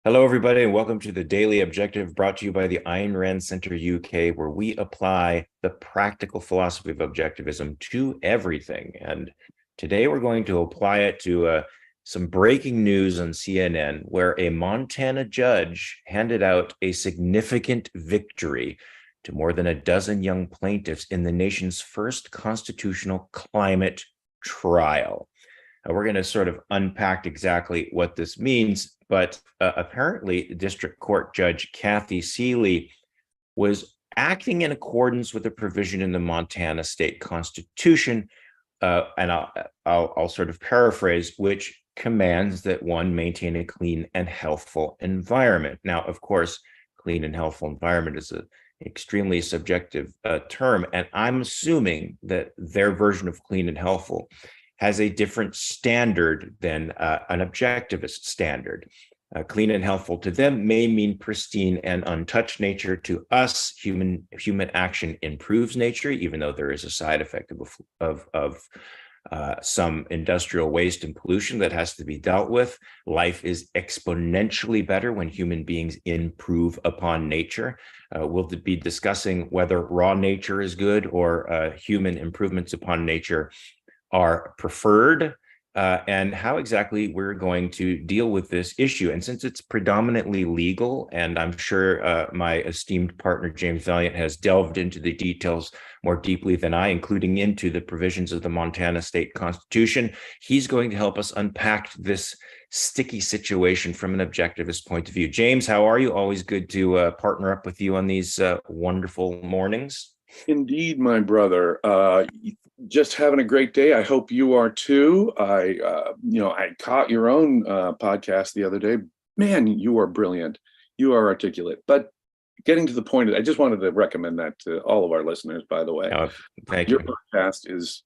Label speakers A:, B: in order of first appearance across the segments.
A: Hello, everybody, and welcome to the Daily Objective brought to you by the Ayn Rand Center UK, where we apply the practical philosophy of objectivism to everything. And today we're going to apply it to some breaking news on CNN, where a Montana judge handed out a significant victory to more than a dozen young plaintiffs in the nation's first constitutional climate trial. We're going to sort of unpack exactly what this means, but apparently District Court Judge Kathy Seeley was acting in accordance with a provision in the Montana state constitution, and I'll sort of paraphrase, which commands that one maintain a clean and healthful environment. Now, of course, clean and healthful environment is an extremely subjective term, and I'm assuming that their version of clean and healthful has a different standard than an objectivist standard. Clean and healthful to them may mean pristine and untouched nature. To us, human action improves nature, even though there is a side effect of some industrial waste and pollution that has to be dealt with. Life is exponentially better when human beings improve upon nature. We'll be discussing whether raw nature is good or human improvements upon nature are preferred, and how exactly we're going to deal with this issue. And since it's predominantly legal, and I'm sure my esteemed partner, James Valliant, has delved into the details more deeply than I, including into the provisions of the Montana state constitution, he's going to help us unpack this sticky situation from an objectivist point of view. James, how are you? Always good to partner up with you on these wonderful mornings.
B: Indeed, my brother. Just having a great day. I hope you are too. I caught your own podcast the other day. Man, you are brilliant. You are articulate. But getting to the point, I just wanted to recommend that to all of our listeners, by the way.
A: Oh, thank
B: Your
A: you.
B: podcast is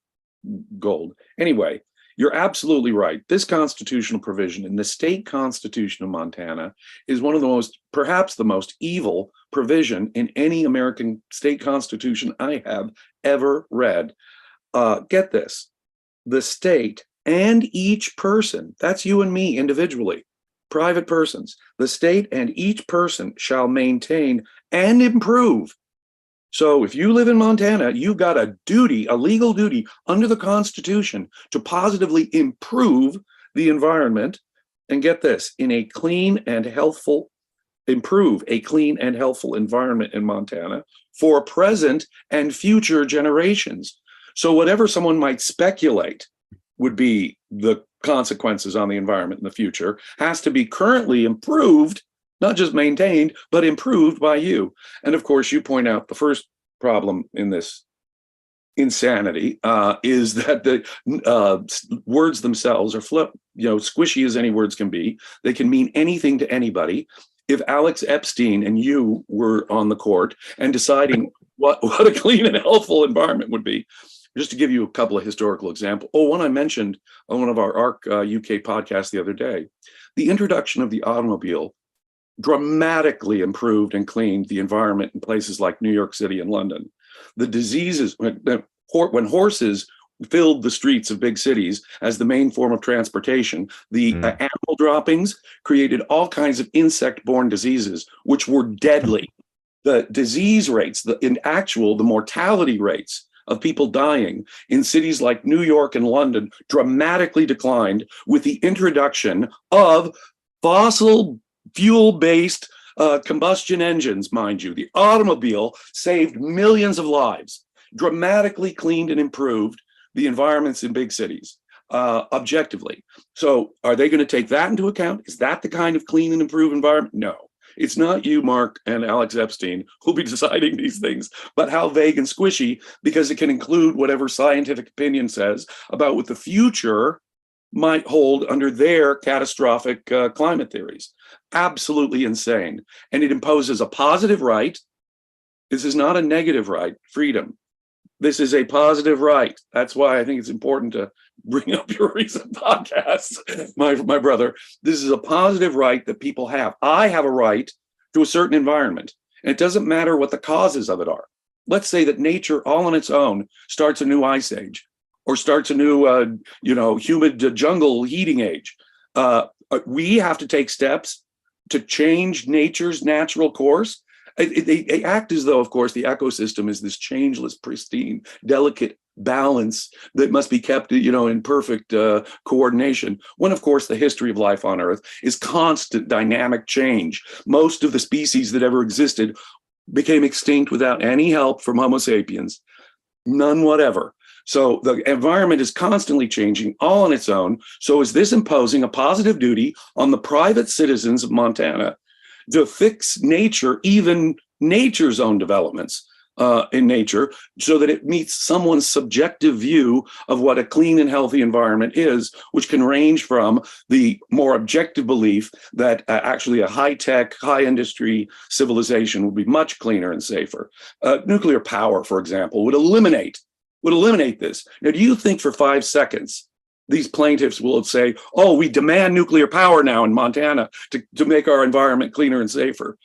B: gold. Anyway, you're absolutely right. This constitutional provision in the state constitution of Montana is one of the most, perhaps the most evil provision in any American state constitution I have ever read. Get this, the state and each person, that's you and me individually, private persons, the state and each person shall maintain and improve. So if you live in Montana, you've got a duty, a legal duty under the Constitution to positively improve the environment. And get this, in a clean and healthful, improve a clean and healthful environment in Montana for present and future generations. So whatever someone might speculate would be the consequences on the environment in the future has to be currently improved, not just maintained, but improved by you. And of course, you point out the first problem in this insanity is that the words themselves are squishy as any words can be. They can mean anything to anybody. If Alex Epstein and you were on the court and deciding what a clean and healthful environment would be, just to give you a couple of historical examples. One I mentioned on one of our ARCUK podcasts the other day, the introduction of the automobile dramatically improved and cleaned the environment in places like New York City and London. The diseases, when horses filled the streets of big cities as the main form of transportation, the animal droppings created all kinds of insect-borne diseases, which were deadly. The disease rates, the mortality rates of people dying in cities like New York and London dramatically declined with the introduction of fossil fuel-based combustion engines, mind you. The automobile saved millions of lives, dramatically cleaned and improved the environments in big cities, objectively. So are they going to take that into account? Is that the kind of clean and improved environment? No. It's not you, Mark, and Alex Epstein who'll be deciding these things, but how vague and squishy, because it can include whatever scientific opinion says about what the future might hold under their catastrophic climate theories. Absolutely insane. And it imposes a positive right. This is not a negative right, freedom. This is a positive right. That's why I think it's important to bring up your recent podcasts, my brother. This is a positive right that people have. I have a right to a certain environment, and it doesn't matter what the causes of it are. Let's say that nature all on its own starts a new ice age or starts a new, humid jungle heating age. We have to take steps to change nature's natural course. They act as though, of course, the ecosystem is this changeless, pristine, delicate balance that must be kept, in perfect coordination. When, of course, the history of life on Earth is constant dynamic change. Most of the species that ever existed became extinct without any help from Homo sapiens, none whatever. So the environment is constantly changing all on its own. So is this imposing a positive duty on the private citizens of Montana to fix nature, even nature's own developments in nature, so that it meets someone's subjective view of what a clean and healthy environment is, which can range from the more objective belief that actually a high-tech, high-industry civilization would be much cleaner and safer. Nuclear power, for example, would eliminate this. Now, do you think for 5 seconds these plaintiffs will say, oh, we demand nuclear power now in Montana to make our environment cleaner and safer,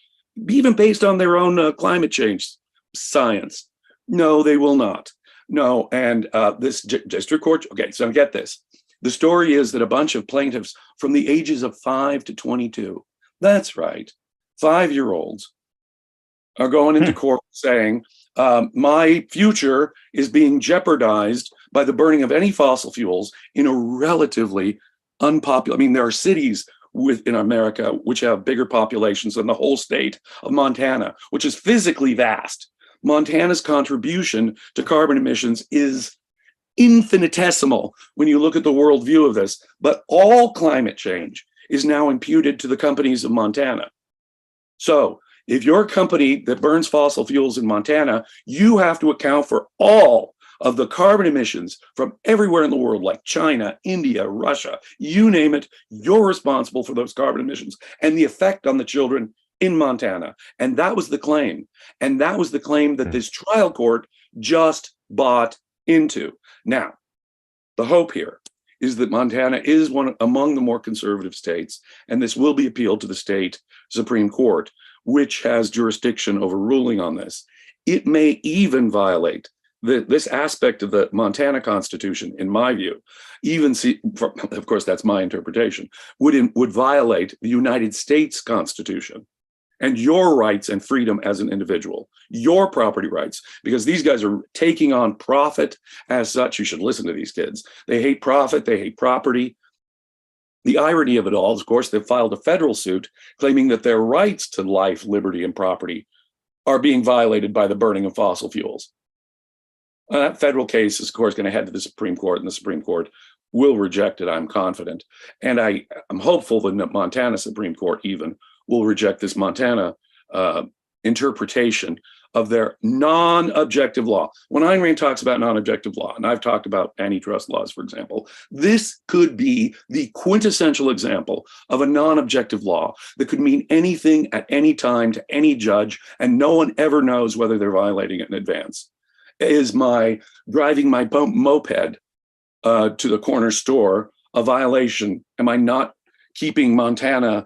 B: even based on their own climate change science? No, they will not. No, and this district court, okay, so get this. The story is that a bunch of plaintiffs from the ages of 5 to 22, that's right, 5-year-olds, are going into court saying, my future is being jeopardized by the burning of any fossil fuels in a relatively unpopular, there are cities in America which have bigger populations than the whole state of Montana, which is physically vast. Montana's contribution to carbon emissions is infinitesimal when you look at the world view of this, but all climate change is now imputed to the companies of Montana. So if you're a company that burns fossil fuels in Montana, you have to account for all of the carbon emissions from everywhere in the world, like China, India, Russia, you name it, you're responsible for those carbon emissions and the effect on the children in Montana. And that was the claim. And that was the claim that this trial court just bought into. Now, the hope here is that Montana is one among the more conservative states, and this will be appealed to the state Supreme Court, which has jurisdiction over ruling on this. It may even violate this aspect of the Montana Constitution, in my view, of course, that's my interpretation, would violate the United States Constitution and your rights and freedom as an individual, your property rights, because these guys are taking on profit as such. You should listen to these kids. They hate profit, they hate property. The irony of it all is, of course, they've filed a federal suit claiming that their rights to life, liberty, and property are being violated by the burning of fossil fuels. That federal case is, of course, going to head to the Supreme Court, and the Supreme Court will reject it, I'm confident. And I'm hopeful that the Montana Supreme Court even will reject this Montana interpretation of their non-objective law. When Ayn Rand talks about non-objective law, and I've talked about antitrust laws, for example, this could be the quintessential example of a non-objective law that could mean anything at any time to any judge, and no one ever knows whether they're violating it in advance. Is my driving my moped to the corner store a violation? Am I not keeping Montana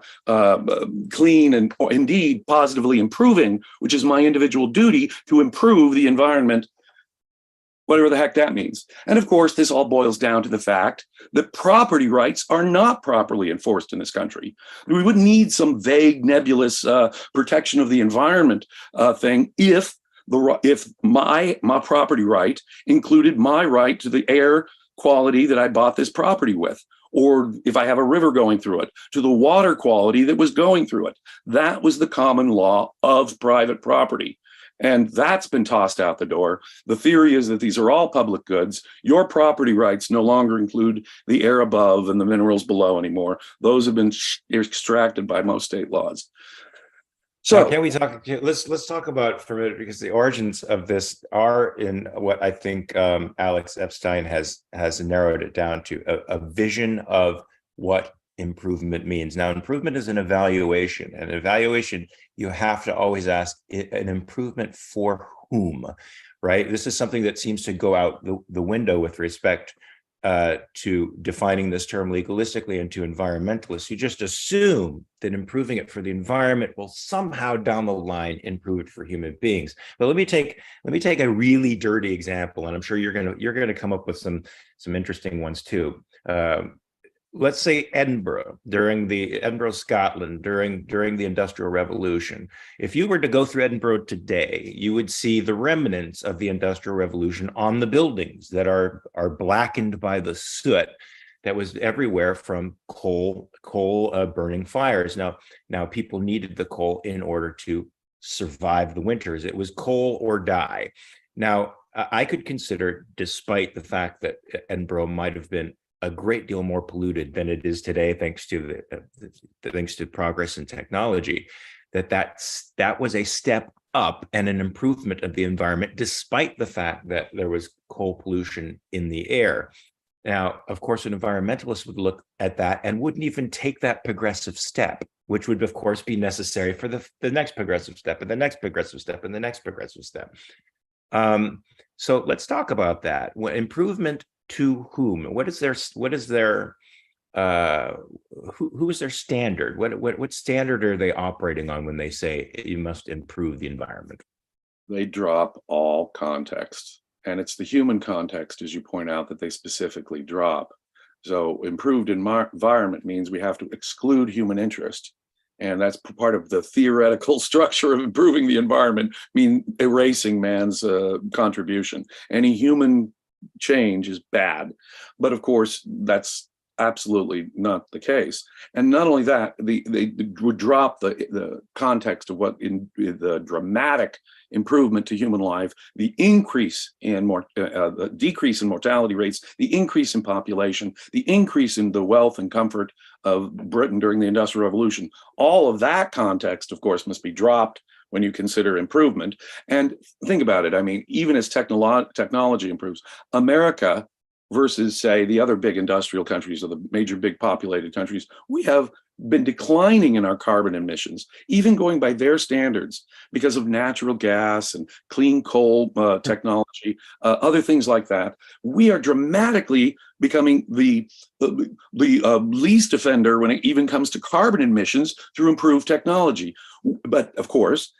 B: clean and indeed positively improving, which is my individual duty to improve the environment, whatever the heck that means? And of course, this all boils down to the fact that property rights are not properly enforced in this country. We would need some vague, nebulous protection of the environment thing if my property right included my right to the air quality that I bought this property with, or if I have a river going through it, to the water quality that was going through it. That was the common law of private property. And that's been tossed out the door. The theory is that these are all public goods. Your property rights no longer include the air above and the minerals below anymore. Those have been extracted by most state laws. So
A: now, can we talk? Let's talk about for a minute, because the origins of this are in what I think Alex Epstein has narrowed it down to a vision of what improvement means. Now, improvement is an evaluation, and evaluation you have to always ask an improvement for whom, right? This is something that seems to go out the window with respect to defining this term legalistically, and to environmentalists. You just assume that improving it for the environment will somehow down the line improve it for human beings. But let me take a really dirty example, and I'm sure you're gonna come up with some interesting ones too. let's say Edinburgh, Scotland, during the Industrial Revolution. If you were to go through Edinburgh today, you would see the remnants of the Industrial Revolution on the buildings that are blackened by the soot that was everywhere from coal burning fires. Now people needed the coal in order to survive the winters. It was coal or die. Now I could consider, despite the fact that Edinburgh might have been a great deal more polluted than it is today, thanks to thanks to progress in technology, that was a step up and an improvement of the environment, despite the fact that there was coal pollution in the air. Now, of course, an environmentalist would look at that and wouldn't even take that progressive step, which would, of course, be necessary for the next progressive step and the next progressive step and the next progressive step. So let's talk about that. Improvement to whom? What is their who is their standard? What standard are they operating on when they say you must improve the environment?
B: They drop all context. And it's the human context, as you point out, that they specifically drop. So improved environment means we have to exclude human interest. And that's part of the theoretical structure of improving the environment, erasing man's contribution. Any human change is bad. But of course, that's absolutely not the case. And not only that, they would drop the context of what in the dramatic improvement to human life, the increase in the decrease in mortality rates, the increase in population, the increase in the wealth and comfort of Britain during the Industrial Revolution. All of that context, of course, must be dropped when you consider improvement. And think about it. I mean, even as technology improves, America versus, say, the other big industrial countries or the major big populated countries, we have been declining in our carbon emissions, even going by their standards, because of natural gas and clean coal technology, other things like that. We are dramatically becoming the least offender when it even comes to carbon emissions through improved technology. But of course,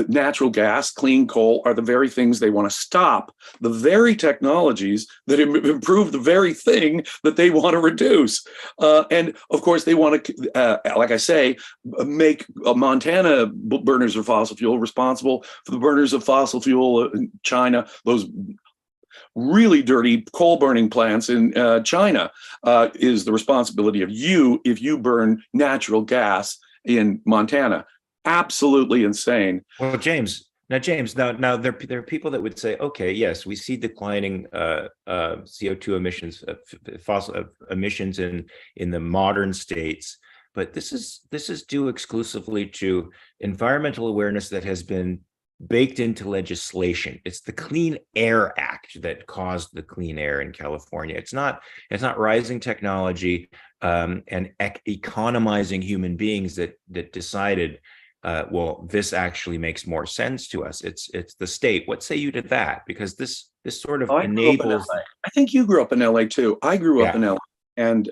B: natural gas, clean coal are the very things they want to stop, the very technologies that improve the very thing that they want to reduce. And of course, they want to, like I say, make Montana burners of fossil fuel responsible for the burners of fossil fuel in China, those really dirty coal burning plants in China is the responsibility of you if you burn natural gas in Montana. Absolutely insane.
A: Well, James, now there are people that would say, okay, yes, we see declining CO2 emissions, fossil emissions in the modern states, but this is due exclusively to environmental awareness that has been baked into legislation. It's the Clean Air Act that caused the clean air in California. It's not rising technology and economizing human beings that decided, well, this actually makes more sense to us. It's the state. What say you to that? Because this sort of enables.
B: I think you grew up in LA too. I grew up in LA. And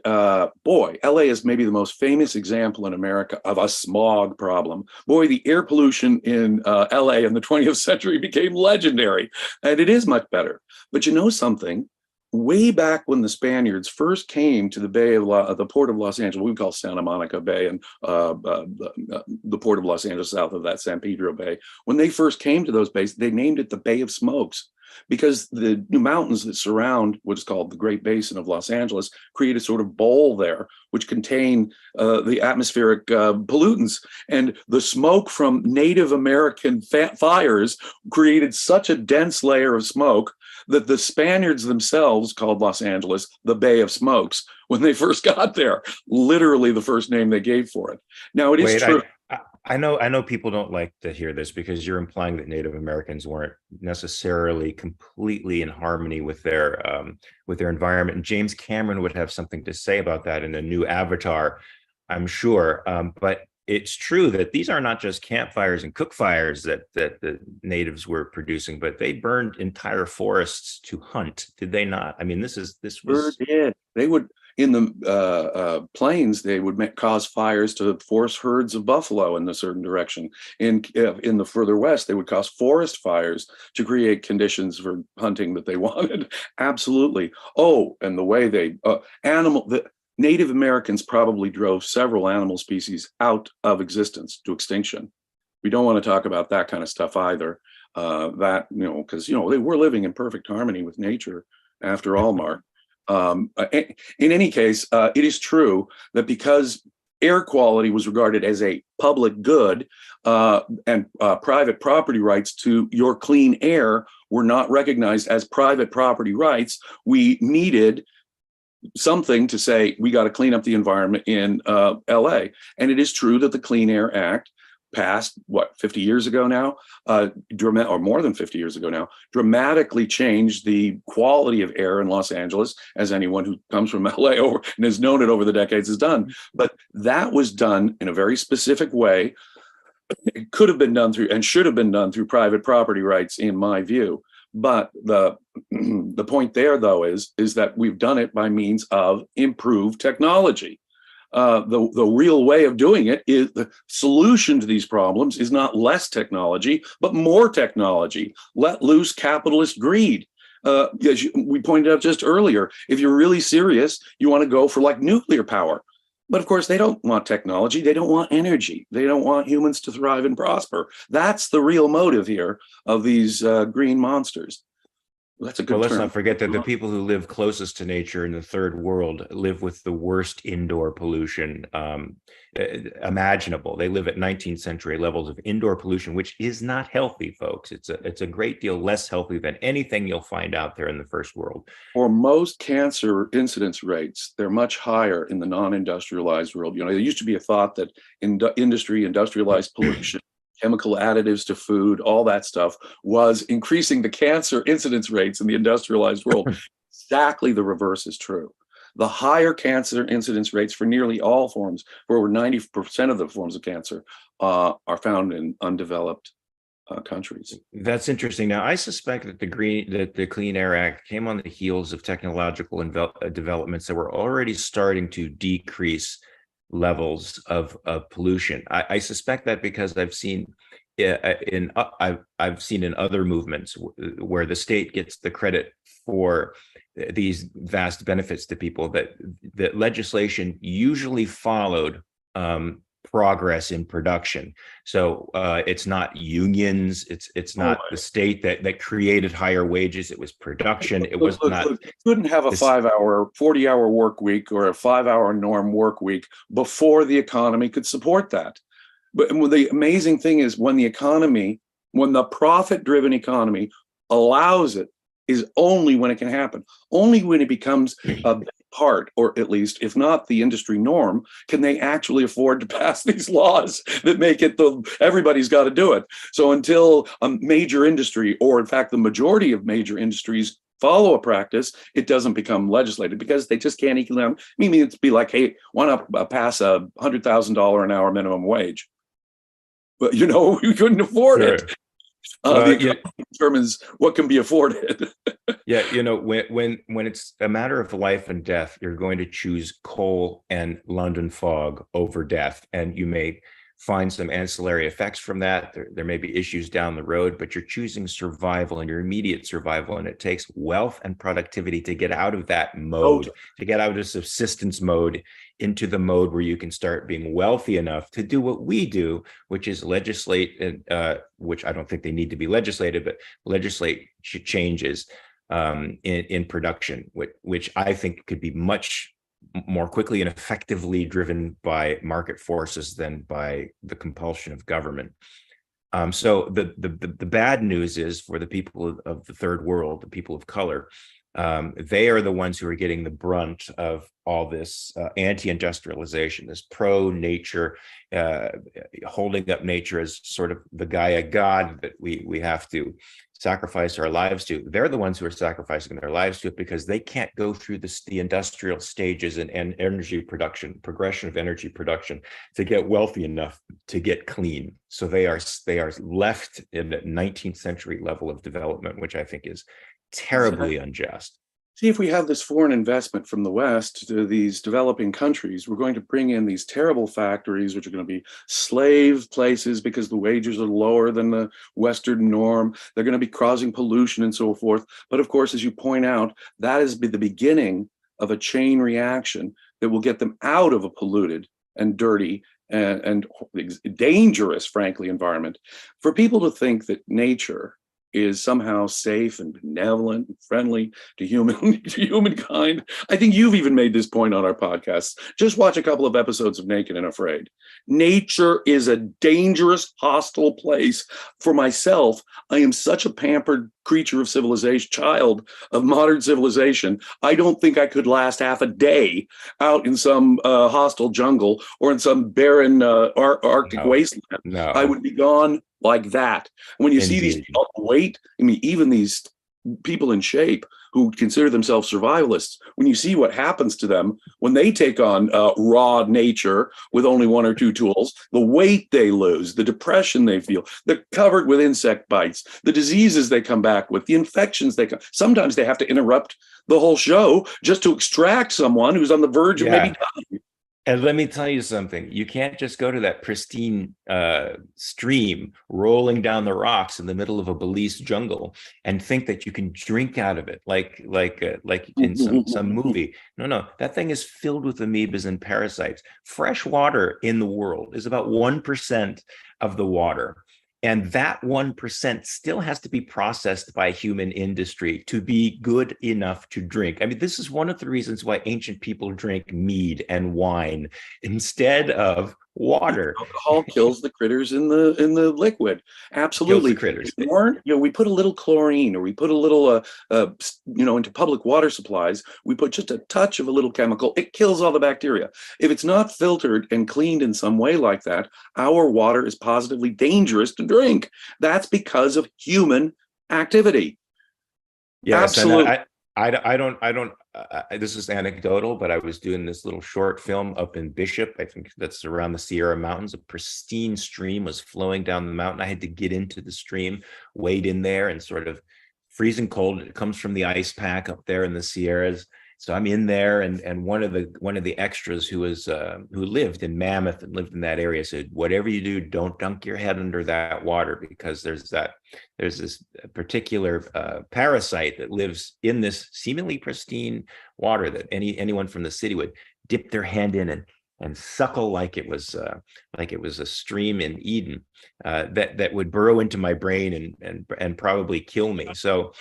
B: boy, LA is maybe the most famous example in America of a smog problem. Boy, the air pollution in LA in the 20th century became legendary, and it is much better. But you know something? Way back when the Spaniards first came to the Bay of the Port of Los Angeles, we call Santa Monica Bay, and the Port of Los Angeles south of that, San Pedro Bay. When they first came to those bays, they named it the Bay of Smokes, because the new mountains that surround what is called the Great Basin of Los Angeles create a sort of bowl there, which contain the atmospheric pollutants. And the smoke from Native American fires created such a dense layer of smoke that the Spaniards themselves called Los Angeles the Bay of Smokes when they first got there, literally the first name they gave for it. Now, it is true.
A: I know people don't like to hear this because you're implying that Native Americans weren't necessarily completely in harmony with their environment. And James Cameron would have something to say about that in a new Avatar, I'm sure. But it's true that these are not just campfires and cook fires that the natives were producing, but they burned entire forests to hunt. Did they not? I mean, this was.
B: Sure did. They would. In the plains, they would cause fires to force herds of buffalo in a certain direction. In the further west, they would cause forest fires to create conditions for hunting that they wanted. Absolutely. Oh, and the way they Native Americans probably drove several animal species out of existence to extinction. We don't want to talk about that kind of stuff either. Because they were living in perfect harmony with nature, after all, Mark. In any case, it is true that because air quality was regarded as a public good, and private property rights to your clean air were not recognized as private property rights, we needed something to say we got to clean up the environment in LA. And it is true that the Clean Air Act passed 50 years ago now, or more than 50 years ago now, dramatically changed the quality of air in Los Angeles, as anyone who comes from LA and has known it over the decades has done. But that was done in a very specific way. It could have been done through, and should have been done through, private property rights, in my view. But the point there, though, is that we've done it by means of improved technology. The real way of doing it is, the solution to these problems is not less technology, but more technology. Let loose capitalist greed. As we pointed out just earlier, if you're really serious, you want to go for like nuclear power. But of course, they don't want technology. They don't want energy. They don't want humans to thrive and prosper. That's the real motive here of these green monsters. That's a good term.
A: Let's not forget that the people who live closest to nature in the third world live with the worst indoor pollution imaginable. They live at 19th century levels of indoor pollution, which is not healthy, folks. It's a great deal less healthy than anything you'll find out there in the first world.
B: For most cancer incidence rates, they're much higher in the non-industrialized world. There used to be a thought that industrialized pollution, chemical additives to food, all that stuff was increasing the cancer incidence rates in the industrialized world. Exactly the reverse is true. The higher cancer incidence rates for nearly all forms, for over 90% of the forms of cancer, are found in undeveloped countries.
A: That's interesting. Now, I suspect that the Clean Air Act came on the heels of technological developments that were already starting to decrease levels of pollution. I suspect that because I've seen in other movements where the state gets the credit for these vast benefits to people, that legislation usually followed progress in production. So it's not unions, it's not the state that created higher wages. It was production. It was not.
B: You couldn't have a 5-hour, 40-hour work week or a 5-hour norm work week before the economy could support that. But the amazing thing is, when the profit-driven economy allows it, is only when it can happen. Only when it becomes a big part, or at least, if not the industry norm, can they actually afford to pass these laws that make it everybody's got to do it. So until a major industry, or in fact the majority of major industries, follow a practice, it doesn't become legislated, because they just can't economically. I mean, it'd be like, hey, why not pass a $100,000 an hour minimum wage? But you couldn't afford it. The economy determines what can be afforded.
A: When it's a matter of life and death, you're going to choose coal and London fog over death, and you may find some ancillary effects from that. There may be issues down the road, but you're choosing survival and your immediate survival, and it takes wealth and productivity to get out of that mode, to get out of subsistence mode into the mode where you can start being wealthy enough to do what we do, which is legislate, which I don't think they need to be legislated, but legislate changes in production, which I think could be much more quickly and effectively driven by market forces than by the compulsion of government. So the bad news is, for the people of the third world, the people of color, they are the ones who are getting the brunt of all this anti-industrialization, this pro-nature, holding up nature as sort of the Gaia god that we have to sacrifice our lives to. They're the ones who are sacrificing their lives to it, because they can't go through the industrial stages and energy production, progression of energy production, to get wealthy enough to get clean. So they are left in the 19th century level of development, which I think is terribly unjust.
B: See, if we have this foreign investment from the West to these developing countries, we're going to bring in these terrible factories, which are going to be slave places because the wages are lower than the Western norm. They're going to be causing pollution and so forth. But of course, as you point out, that is the beginning of a chain reaction that will get them out of a polluted and dirty and dangerous, frankly, environment. For people to think that nature is somehow safe and benevolent and friendly to humankind. I think you've even made this point on our podcast. Just watch a couple of episodes of Naked and Afraid. Nature is a dangerous, hostile place. For myself, I am such a pampered creature of civilization, child of modern civilization. I don't think I could last half a day out in some hostile jungle or in some barren Arctic wasteland.
A: No.
B: I would be gone like that. When you see these people weight, I mean, even these people in shape who consider themselves survivalists, when you see what happens to them when they take on raw nature with only one or two tools, the weight they lose, the depression they feel, they're covered with insect bites, the diseases they come back with, the infections they come. Sometimes they have to interrupt the whole show just to extract someone who's on the verge of maybe dying.
A: And let me tell you something, you can't just go to that pristine stream rolling down the rocks in the middle of a Belize jungle and think that you can drink out of it like in some movie. No, that thing is filled with amoebas and parasites. Fresh water in the world is about 1% of the water. And that 1% still has to be processed by human industry to be good enough to drink. I mean, this is one of the reasons why ancient people drank mead and wine instead of water.
B: Alcohol kills the critters in the liquid. Absolutely.
A: Kills the
B: critters. We put a little chlorine, or we put a little into public water supplies, we put just a touch of a little chemical. It kills all the bacteria. If it's not filtered and cleaned in some way like that, our water is positively dangerous to drink. That's because of human activity.
A: Yes,
B: absolutely.
A: And I don't. This is anecdotal, but I was doing this little short film up in Bishop. I think that's around the Sierra Mountains. A pristine stream was flowing down the mountain. I had to get into the stream, wade in there, and sort of freezing cold. It comes from the ice pack up there in the Sierras. So I'm in there, and one of the extras who lived in Mammoth and lived in that area said, "Whatever you do, don't dunk your head under that water, because there's this particular parasite that lives in this seemingly pristine water that anyone from the city would dip their hand in and suckle like it was a stream in Eden, that would burrow into my brain and probably kill me." So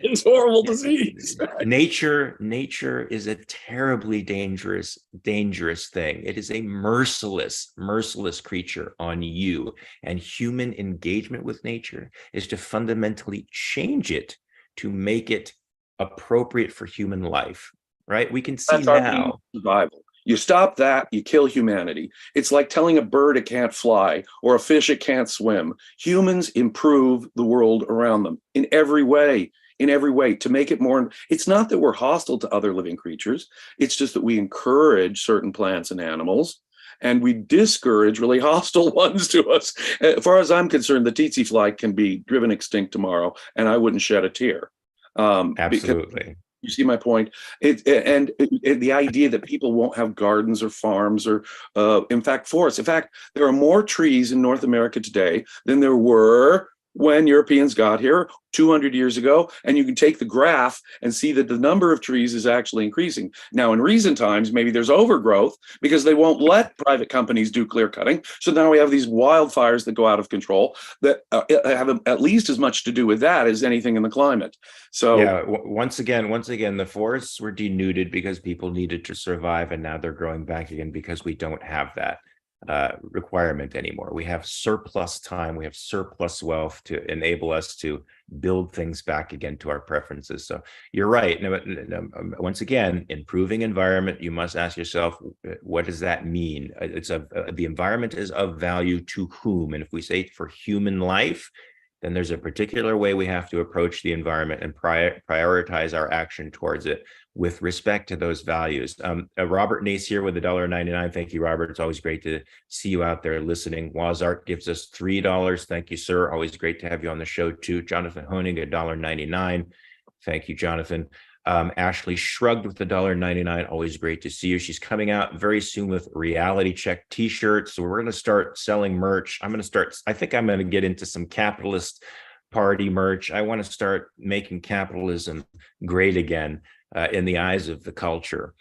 B: it's horrible disease.
A: Nature is a terribly dangerous thing. It is a merciless creature on you, and human engagement with nature is to fundamentally change it to make it appropriate for human life. Right? We can see now
B: survival. You stop that, you kill humanity. It's like telling a bird it can't fly or a fish it can't swim. Humans improve the world around them in every way to make it more. It's not that we're hostile to other living creatures. It's just that we encourage certain plants and animals, and we discourage really hostile ones to us. As far as I'm concerned, the tsetse fly can be driven extinct tomorrow, and I wouldn't shed a tear.
A: Absolutely.
B: You see my point? The idea that people won't have gardens or farms or, in fact, forests. In fact, there are more trees in North America today than there were when Europeans got here 200 years ago, and you can take the graph and see that the number of trees is actually increasing. Now, in recent times, maybe there's overgrowth because they won't let private companies do clear cutting. So now we have these wildfires that go out of control that have at least as much to do with that as anything in the climate. So
A: yeah, once again, the forests were denuded because people needed to survive, and now they're growing back again because we don't have that requirement anymore. We have surplus time, we have surplus wealth to enable us to build things back again to our preferences. So you're right. Now, once again, improving environment, you must ask yourself, what does that mean? The environment is of value to whom? And if we say for human life, then there's a particular way we have to approach the environment and prioritize our action towards it with respect to those values. Robert Nace here with $1.99. Thank you, Robert. It's always great to see you out there listening. Wazart gives us $3. Thank you, sir. Always great to have you on the show, too. Jonathan Honing, $1.99. Thank you, Jonathan. Ashley Shrugged with $1.99. Always great to see you. She's coming out very soon with Reality Check t-shirts. So we're going to start selling merch. I think I'm going to get into some capitalist party merch. I want to start making capitalism great again in the eyes of the culture.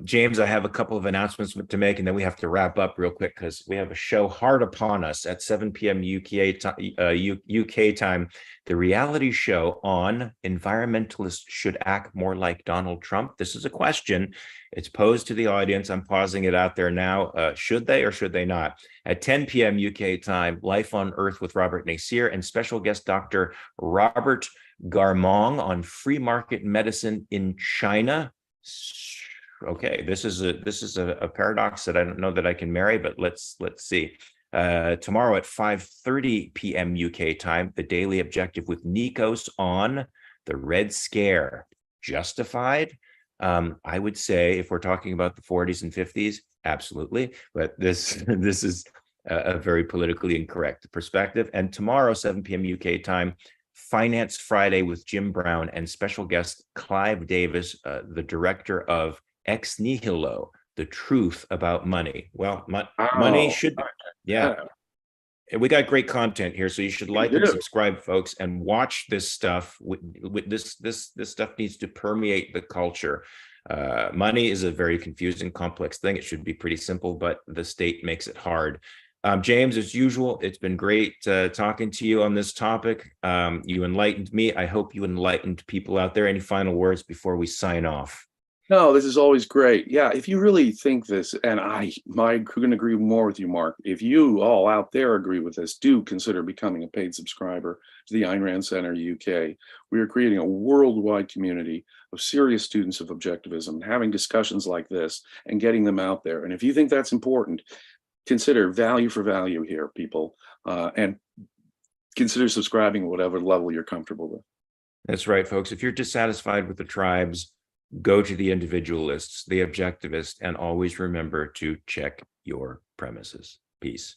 A: James, I have a couple of announcements to make, and then we have to wrap up real quick because we have a show hard upon us at 7 p.m. UK time. The reality show on environmentalists should act more like Donald Trump. This is a question. It's posed to the audience. I'm pausing it out there now. Should they or should they not? At 10 p.m. UK time, Life on Earth with Robert Nasir and special guest Dr. Robert Garmong on free market medicine in China. Okay, this is a paradox that I don't know that I can marry, but let's see. Tomorrow at 5:30 p.m. UK time, the Daily Objective with Nikos on the Red Scare. Justified? I would say if we're talking about the 40s and 50s, absolutely. But this is a very politically incorrect perspective. And tomorrow, 7 p.m. UK time, Finance Friday with Jim Brown and special guest Clive Davis, the director of Ex Nihilo, The Truth About Money. Well, money should, yeah. We got great content here, so you should like and subscribe, folks, and watch this stuff. This stuff needs to permeate the culture. Money is a very confusing, complex thing. It should be pretty simple, but the state makes it hard. James, as usual, it's been great talking to you on this topic. You enlightened me. I hope you enlightened people out there. Any final words before we sign off?
B: No, this is always great. Yeah, if you really think this, and I couldn't agree more with you, Mark. If you all out there agree with this, do consider becoming a paid subscriber to the Ayn Rand Center UK. We are creating a worldwide community of serious students of objectivism, having discussions like this and getting them out there. And if you think that's important, consider value for value here, people, and consider subscribing at whatever level you're comfortable with.
A: That's right, folks. If you're dissatisfied with the tribes, go to the individualists, the objectivists, and always remember to check your premises. Peace.